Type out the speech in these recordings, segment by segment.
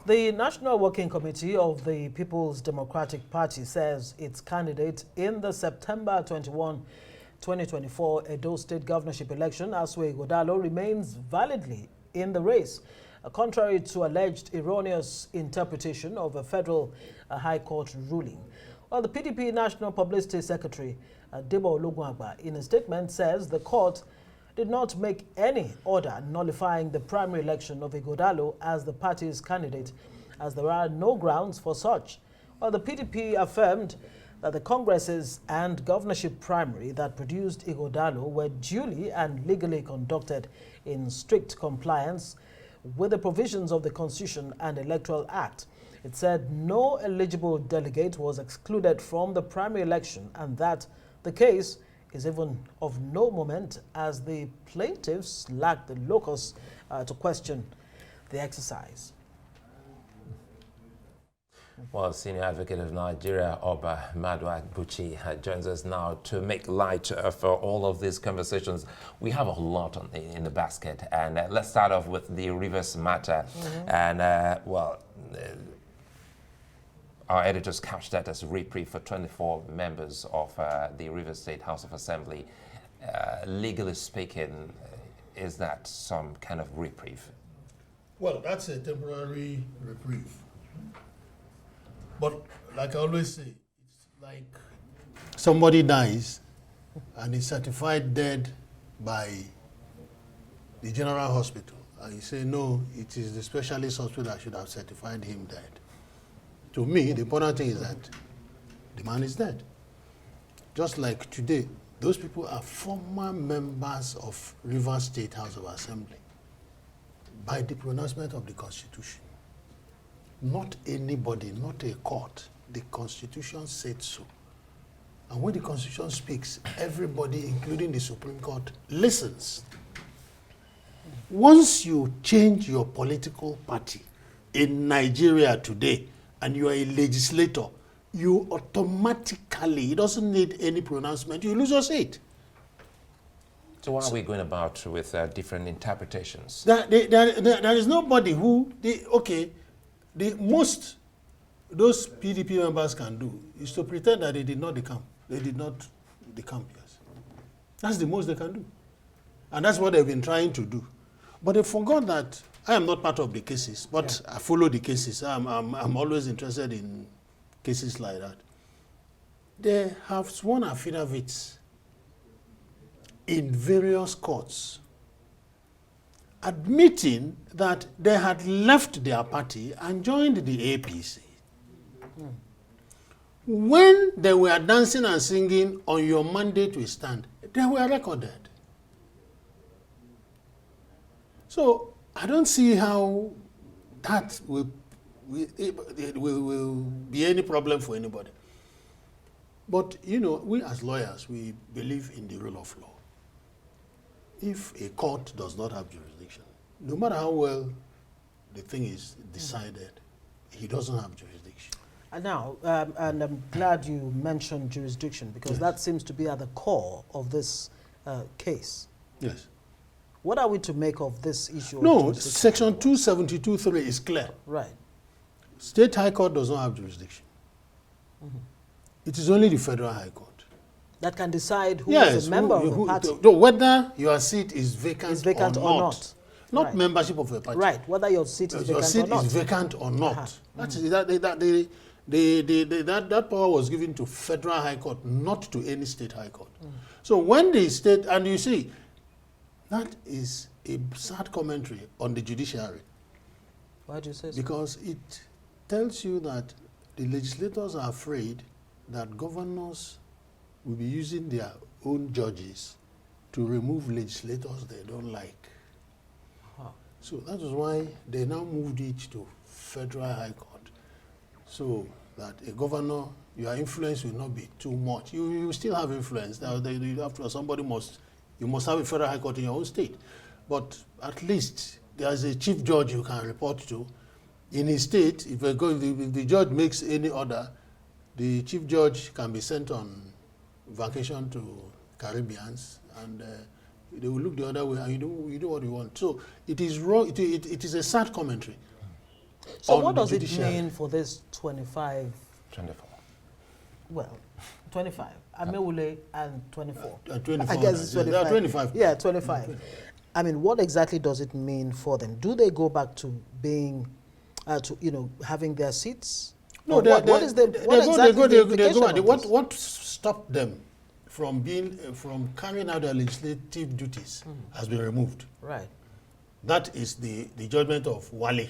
The National Working Committee of the People's Democratic Party says its candidate in the September 21, 2024 Edo State governorship election, Asue Ighodalo, remains validly in the race, contrary to alleged erroneous interpretation of a federal high court ruling. Well, the PDP National Publicity Secretary, Debo Ologunagba, in a statement says the court did not make any order nullifying the primary election of Ighodalo as the party's candidate, as there are no grounds for such. Well, the PDP affirmed that the Congresses and governorship primary that produced Ighodalo were duly and legally conducted in strict compliance with the provisions of the Constitution and Electoral Act. It said no eligible delegate was excluded from the primary election and that the case is even of no moment as the plaintiffs lack the locus to question the exercise. Well, Senior Advocate of Nigeria, Oba Maduabuchi, joins us now to make light of all of these conversations. We have a lot in the basket, and let's start off with the Rivers matter. And, our editors couched that as a reprieve for 24 members of the Rivers State House of Assembly. Legally speaking, is that some kind of reprieve? Well, that's a temporary reprieve. But like I always say, it's like somebody dies and is certified dead by the general hospital. And you say, no, it is the specialist hospital that should have certified him dead. To me, the important thing is that the man is dead. Just like today, those people are former members of Rivers State House of Assembly by the pronouncement of the Constitution. Not anybody, not a court. The Constitution said so. And when the Constitution speaks, everybody, including the Supreme Court, listens. Once you change your political party in Nigeria today, and you are a legislator, you automatically, it doesn't need any pronouncement, you lose your seat. So why are we going about with different interpretations? There is nobody who, most those PDP members can do is to pretend that they did not decamp. They did not decamp, yes. That's the most they can do. And that's what they've been trying to do. But they forgot that I am not part of the cases, but I follow the cases. I'm always interested in cases like that. They have sworn affidavits in various courts admitting that they had left their party and joined the APC. When they were dancing and singing on your mandate we stand, they were recorded. So I don't see how that will be any problem for anybody. But, you know, we as lawyers, we believe in the rule of law. If a court does not have jurisdiction, no matter how well the thing is decided, he doesn't have jurisdiction. And now, and I'm glad you mentioned jurisdiction because that seems to be at the core of this case. Yes. What are we to make of this issue? No, Section 272(3) is clear. Right. State High Court does not have jurisdiction. It is only the Federal High Court. That can decide who is a member of the party. Whether your seat is vacant, or not. Not right. Membership of a party. Right, whether your seat is vacant or not. Your seat is vacant or not. That power was given to Federal High Court, not to any State High Court. So when the state, and you see, that is a sad commentary on the judiciary. Why do you say so? Because it tells you that the legislators are afraid that governors will be using their own judges to remove legislators they don't like. So that is why they now moved it to Federal High Court, so that a governor, your influence will not be too much. You still have influence. You must have a Federal High Court in your own state. But at least there's a chief judge you can report to. In his state, if the judge makes any order, the chief judge can be sent on vacation to Caribbeans, and they will look the other way, and you do what you want. So it is wrong. It is a sad commentary. So on what the does it judiciary. mean for this 25, 24. well, 25, Amewule and 24? 24 I guess it's others, yeah, 25. there are 25. Yeah, 25. I mean, what exactly does it mean for them? Do they go back to being, having their seats? No, Or what is the, what exactly is the implication of this? What stopped them from from carrying out their legislative duties has been removed. Right. That is the judgment of Wale.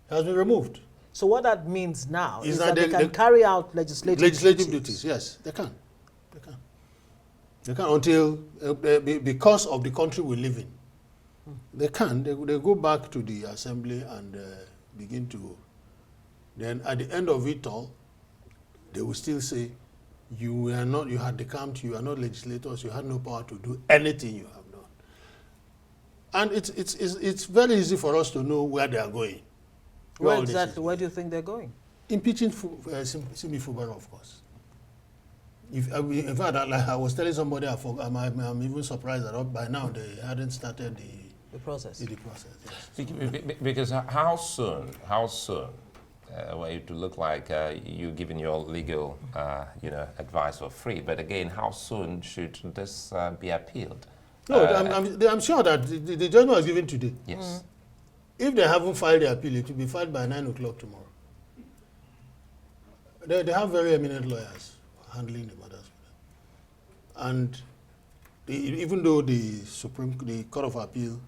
Has been removed. So what that means now Is is that that they they can carry out legislative duties. Yes, they can. They can. They can until because of the country we live in. They can. They go back to the assembly and begin to. Then at the end of it all, they will still say, you had decamped, you are not legislators, you had no power to do anything you have done. And it's very easy for us to know where they are going. Where exactly? Where do you think they're going? Impeaching Simi Fubara, of course. In fact, like I was telling somebody, I'm even surprised that by now they hadn't started the process. The process, yes. Because how soon were you to look like you giving your legal advice for free, but again, how soon should this be appealed? No, I'm sure that the judgment was given today. Yes. If they haven't filed the appeal, it will be filed by 9 o'clock tomorrow. They have very eminent lawyers handling the matters. And even though the Court of Appeal,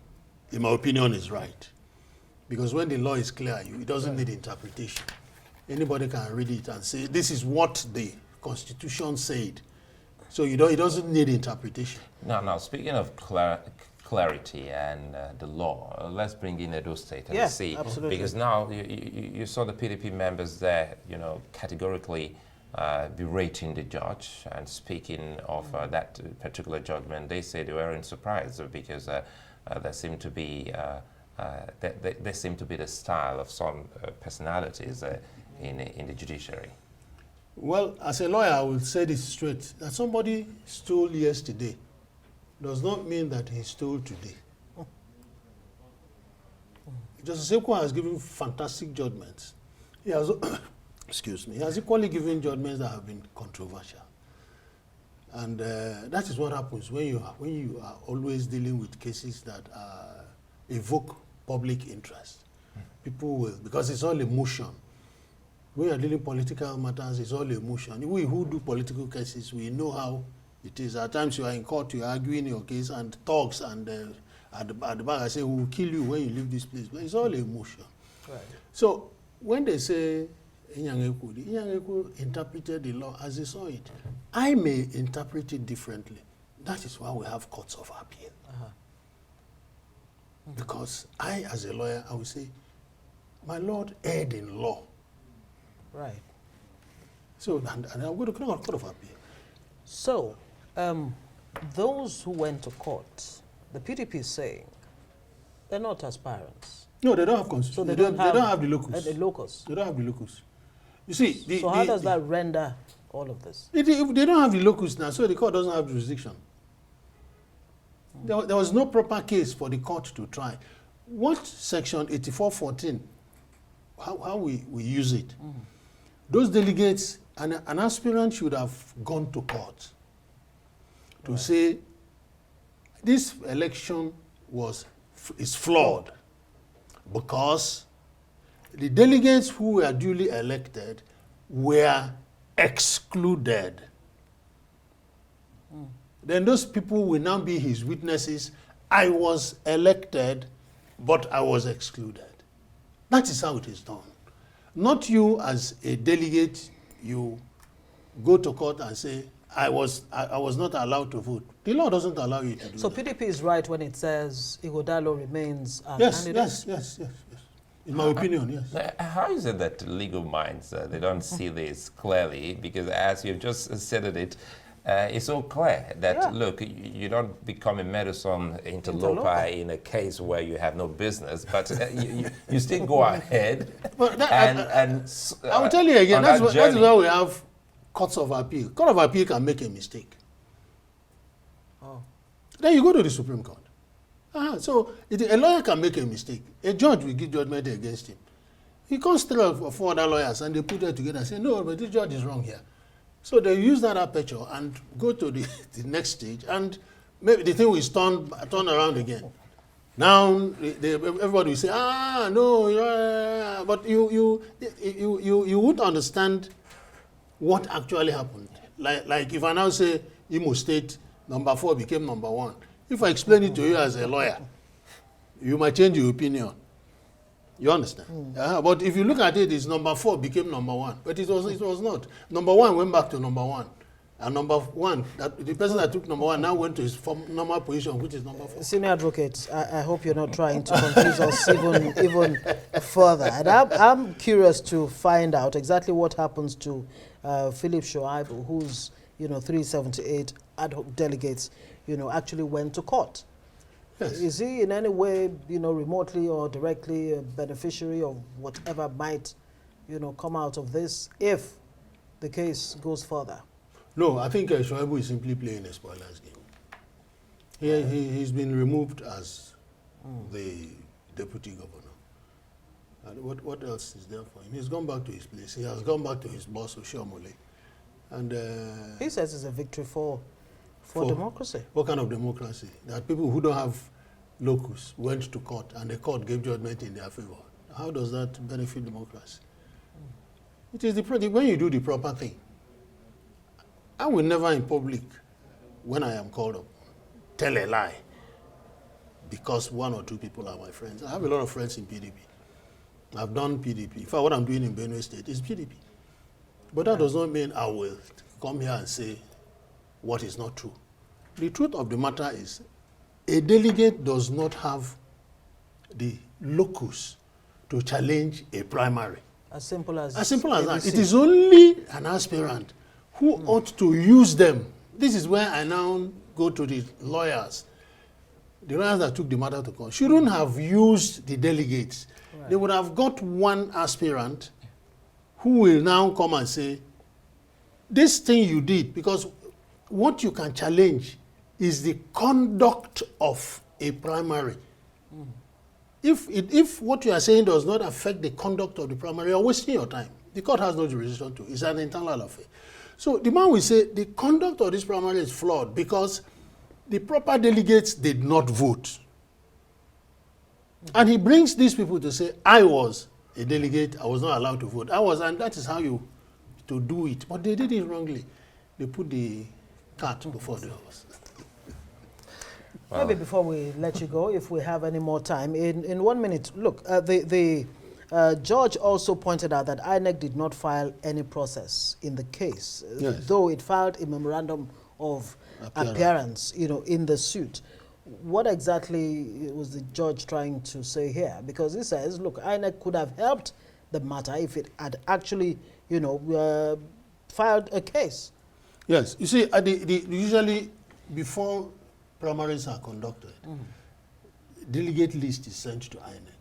in my opinion, is right, because when the law is clear, it doesn't need interpretation. Anybody can read it and say, this is what the Constitution said. So it doesn't need interpretation. Now, speaking of clarity and the law, let's bring in Edo State and see. Absolutely. Because now you saw the PDP members there, categorically berating the judge and speaking of that particular judgment. They say they weren't surprised because there seemed to be they seem to be the style of some personalities in the judiciary. Well, as a lawyer, I will say this straight, that somebody stole yesterday does not mean that he stole today. Justice Ekwa has given fantastic judgments. He has, excuse me, he has equally given judgments that have been controversial. And that is what happens when you are always dealing with cases that evoke public interest. People will, because it's all emotion. When you are dealing political matters, it's all emotion. We who do political cases, we know how it is. At times you are in court, you are arguing your case, and talks, and at the back I say, we will kill you when you leave this place. But it's all emotion. Right. So when they say Inyangeku interpreted the law as he saw it, I may interpret it differently. That is why we have courts of appeal. Because I, as a lawyer, I will say, my Lord erred in law. Right. So, and I'm going to call court of appeal. So, those who went to court, the PDP is saying they're not aspirants. No, they don't have constitution. So they don't have the locus. The locus. They don't have the locus. You see, so how does that render all of this? If they don't have the locus now, so the court doesn't have jurisdiction. There was no proper case for the court to try. What section 8414, how we use it, those delegates, an aspirant should have gone to court to say, this election is flawed because the delegates who were duly elected were excluded. Then those people will now be his witnesses. I was elected, but I was excluded. That is how it is done. Not you as a delegate, you go to court and say, I was not allowed to vote. The law doesn't allow you to do that. So PDP is right when it says Ighodalo remains a candidate? Yes. In my opinion, yes. How is it that legal minds, they don't see this clearly? Because as you've just said it, it's so clear that, look, you don't become a medicine interloper in a case where you have no business, but you still go ahead. I will tell you again, that's why we have courts of appeal. Court of appeal can make a mistake. Then you go to the Supreme Court. So a lawyer can make a mistake. A judge will give judgment against him. He calls 3 or 4 other lawyers and they put it together and say, no, but this judge is wrong here. So they use that aperture and go to the, the next stage, and maybe the thing will turn around again. Now everybody will say, no, yeah, but you would understand what actually happened. Like if I now say Imo State number 4 became number 1, if I explain it to you as a lawyer, you might change your opinion. You understand? But if you look at it, it's number 4 became number 1, but it was not. Number 1 went back to number 1. And number 1, the person that took number 1 now went to his normal position, which is number 4. Senior advocate, I hope you're not trying to confuse us even further. And I'm curious to find out exactly what happens to Philip Shoaibu, whose 378 ad hoc delegates actually went to court. Yes. Is he in any way remotely or directly a beneficiary of whatever might come out of this if the case goes further? No, I think Shoaibu is simply playing a spoiler's game. He's been removed as the deputy governor. And what else is there for him? He's gone back to his place. He has gone back to his boss, Oshiomole. And he says it's a victory for democracy. What kind of democracy? That people who don't have locus went to court and the court gave judgment in their favor. How does that benefit democracy? It is when you do the proper thing. I will never in public, when I am called up, tell a lie because 1 or 2 people are my friends. I have a lot of friends in PDP. I've done PDP. In fact, what I'm doing in Benue State is PDP. But that does not mean I will come here and say what is not true. The truth of the matter is a delegate does not have the locus to challenge a primary. As simple as that. It is only an aspirant who ought to use them. This is where I now go to the lawyers. The lawyers that took the matter to court shouldn't have used the delegates. Right. They would have got one aspirant who will now come and say, this thing you did, because what you can challenge is the conduct of a primary. If what you are saying does not affect the conduct of the primary, you're wasting your time. The court has no jurisdiction to it. It's an internal affair. So the man will say the conduct of this primary is flawed because the proper delegates did not vote. And he brings these people to say, I was a delegate, I was not allowed to vote. And that is how you to do it. But they did it wrongly. They put the cart before the horse. Wow. Maybe before we let you go, if we have any more time, in 1 minute, look, the judge also pointed out that INEC did not file any process in the case, yes, though it filed a memorandum of appearance, in the suit. What exactly was the judge trying to say here? Because he says, look, INEC could have helped the matter if it had actually, filed a case. Yes, you see, usually before primaries are conducted, delegate list is sent to INEC.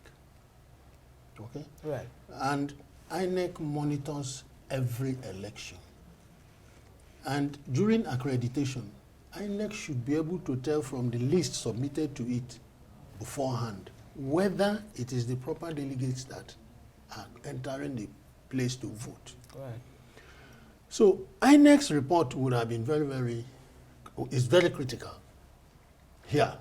Okay? Right. And INEC monitors every election. And during accreditation, INEC should be able to tell from the list submitted to it beforehand whether it is the proper delegates that are entering the place to vote. Right. So INEC's report would have been is very critical here,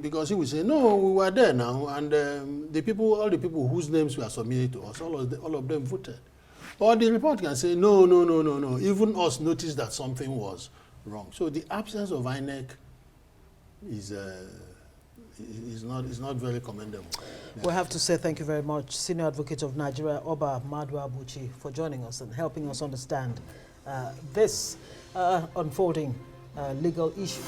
because he would say, no, we were there now, and all the people whose names were submitted to us, all of them voted. Or the report can say, no, even us noticed that something was wrong. So the absence of INEC is not very commendable. We have to say thank you very much, Senior Advocate of Nigeria, Oba Maduabuchi, for joining us and helping us understand this unfolding legal issue.